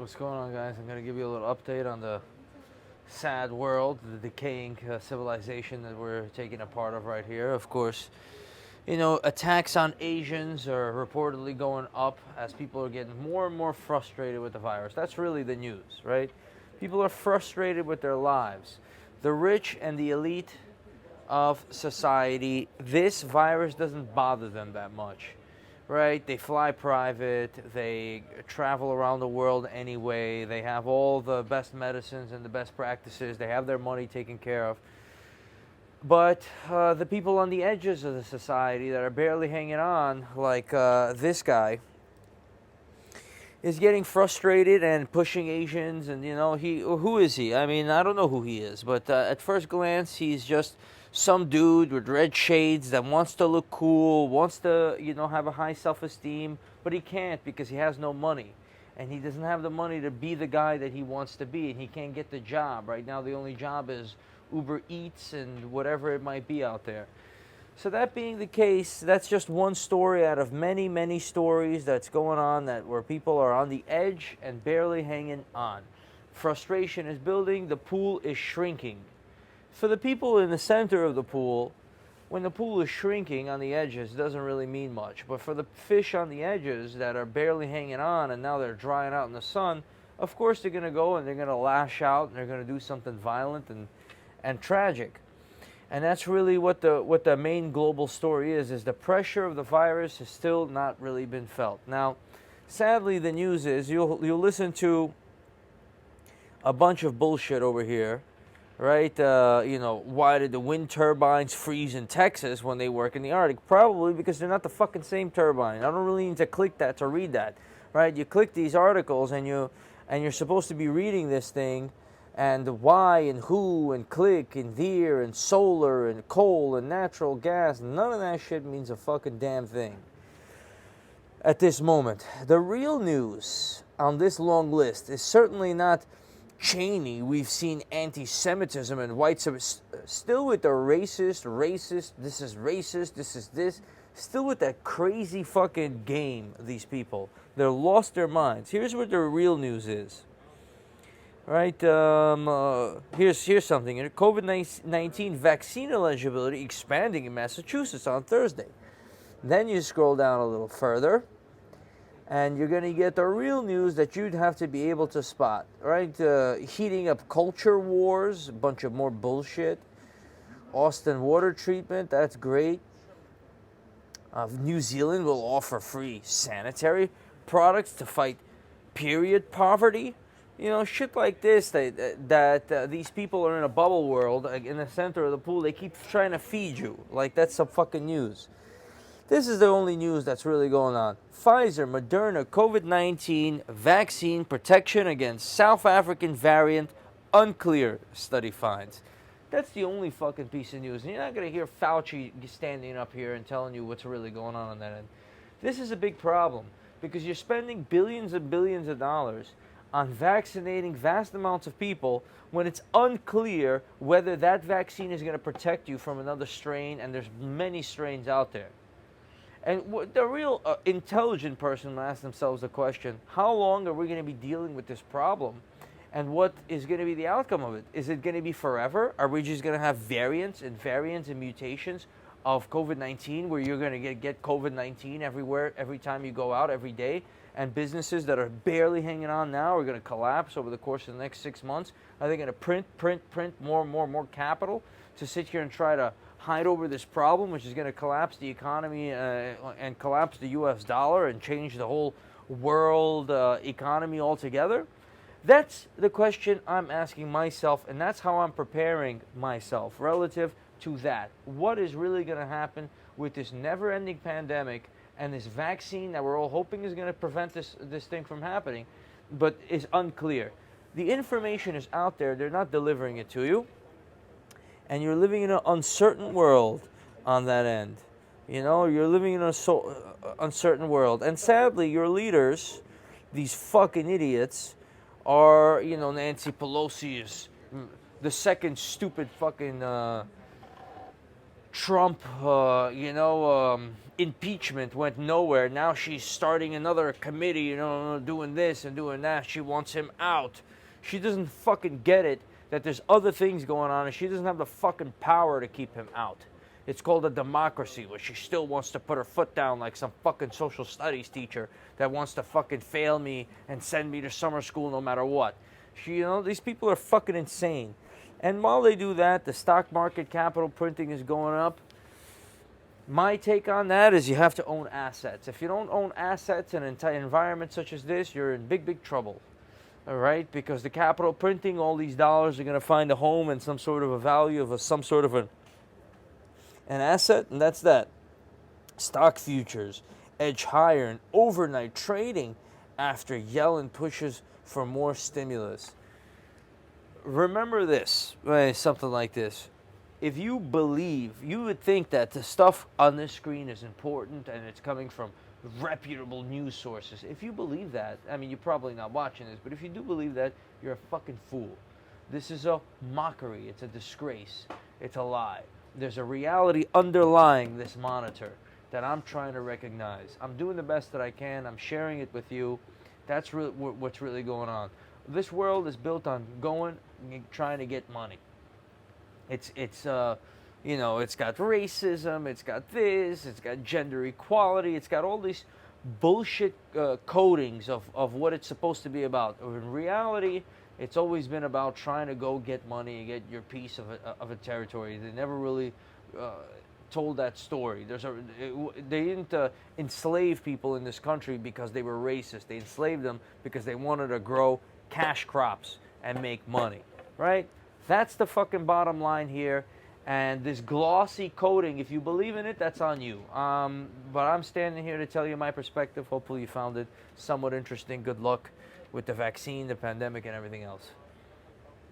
What's going on, guys? I'm going to give you a little update on the sad world, the decaying civilization that we're taking a part of right here. Of course, attacks on Asians are reportedly going up as people are getting more and more frustrated with the virus. That's really the news, right? People are frustrated with their lives. The rich and the elite of society, this virus doesn't bother them that much. Right? They fly private, they travel around the world anyway, they have all the best medicines and the best practices, they have their money taken care of. But the people on the edges of the society that are barely hanging on, like this guy, is getting frustrated and pushing Asians. And who is he? I mean, I don't know who he is, but at first glance, he's just some dude with red shades that wants to look cool, wants to, have a high self-esteem, but he can't because he has no money. And he doesn't have the money to be the guy that he wants to be, and he can't get the job. Right now, the only job is Uber Eats and whatever it might be out there. So that being the case, that's just one story out of many, many stories that's going on where people are on the edge and barely hanging on. Frustration is building, the pool is shrinking. For the people in the center of the pool, when the pool is shrinking on the edges, it doesn't really mean much. But for the fish on the edges that are barely hanging on and now they're drying out in the sun, of course they're going to go and they're going to lash out and they're going to do something violent and tragic. And that's really what the main global story is the pressure of the virus has still not really been felt. Now, sadly, the news is you'll listen to a bunch of bullshit over here. Right? Why did the wind turbines freeze in Texas when they work in the Arctic? Probably because they're not the fucking same turbine. I don't really need to click that to read that, right? You click these articles and you're supposed to be reading this thing, and why and who and click and there and solar and coal and natural gas. None of that shit means a fucking damn thing at this moment. The real news on this long list is certainly not Cheney. We've seen anti-Semitism and white supremacy, still with the racist, this is racist, this is this, still with that crazy fucking game, these people. They're lost their minds. Here's what the real news is. Right, here's something. COVID-19 vaccine eligibility expanding in Massachusetts on Thursday. Then you scroll down a little further, and you're going to get the real news that you'd have to be able to spot, right? Heating up culture wars, a bunch of more bullshit. Austin water treatment, that's great. New Zealand will offer free sanitary products to fight period poverty. Shit like this, that these people are in a bubble world, like in the center of the pool. They keep trying to feed you. Like, that's some fucking news. This is the only news that's really going on. Pfizer Moderna COVID-19 vaccine protection against South African variant unclear, study finds. That's the only fucking piece of news. And you're not going to hear Fauci standing up here and telling you what's really going on that end. This is a big problem because you're spending billions and billions of dollars on vaccinating vast amounts of people when it's unclear whether that vaccine is going to protect you from another strain, and there's many strains out there. And the real intelligent person will ask themselves the question, how long are we going to be dealing with this problem? And what is going to be the outcome of it? Is it going to be forever? Are we just going to have variants and mutations of COVID-19 where you're going to get COVID-19 everywhere, every time you go out, every day? And businesses that are barely hanging on now are going to collapse over the course of the next 6 months? Are they going to print more capital to sit here and try to hide over this problem, which is going to collapse the economy and collapse the U.S. dollar and change the whole world economy altogether? That's the question I'm asking myself, and that's how I'm preparing myself relative to that. What is really going to happen with this never-ending pandemic and this vaccine that we're all hoping is going to prevent this thing from happening, but is unclear. The information is out there. They're not delivering it to you. And you're living in an uncertain world on that end. You're living in an uncertain world. And sadly, your leaders, these fucking idiots, are, Nancy Pelosi is the second stupid fucking Trump, impeachment went nowhere. Now she's starting another committee, you know, doing this and doing that. She wants him out. She doesn't fucking get it that there's other things going on, and she doesn't have the fucking power to keep him out. It's called a democracy, where she still wants to put her foot down like some fucking social studies teacher that wants to fucking fail me and send me to summer school no matter what. You know, these people are fucking insane. And while they do that, the stock market capital printing is going up. My take on that is you have to own assets. If you don't own assets in an environment such as this, you're in big, big trouble. All right? Because the capital printing, all these dollars are going to find a home and some sort of a value of some sort of an asset, and that's that. Stock futures edge higher in overnight trading after Yellen pushes for more stimulus. Remember this, something like this. If you believe, you would think that the stuff on this screen is important and it's coming from reputable news sources. If you believe that, I mean, you're probably not watching this, but if you do believe that, you're a fucking fool. This is a mockery. It's a disgrace. It's a lie. There's a reality underlying this monitor that I'm trying to recognize. I'm doing the best that I can. I'm sharing it with you. That's really what's really going on. This world is built on trying to get money. It's you know, it's got racism, it's got this, it's got gender equality, it's got all these bullshit codings of what it's supposed to be about. In reality, it's always been about trying to go get money and get your piece of a territory. They never really told that story. They didn't enslave people in this country because they were racist. They enslaved them because they wanted to grow cash crops and make money, right? That's the fucking bottom line here. And this glossy coding, if you believe in it, that's on you. But I'm standing here to tell you my perspective. Hopefully you found it somewhat interesting. Good luck with the vaccine, the pandemic, and everything else.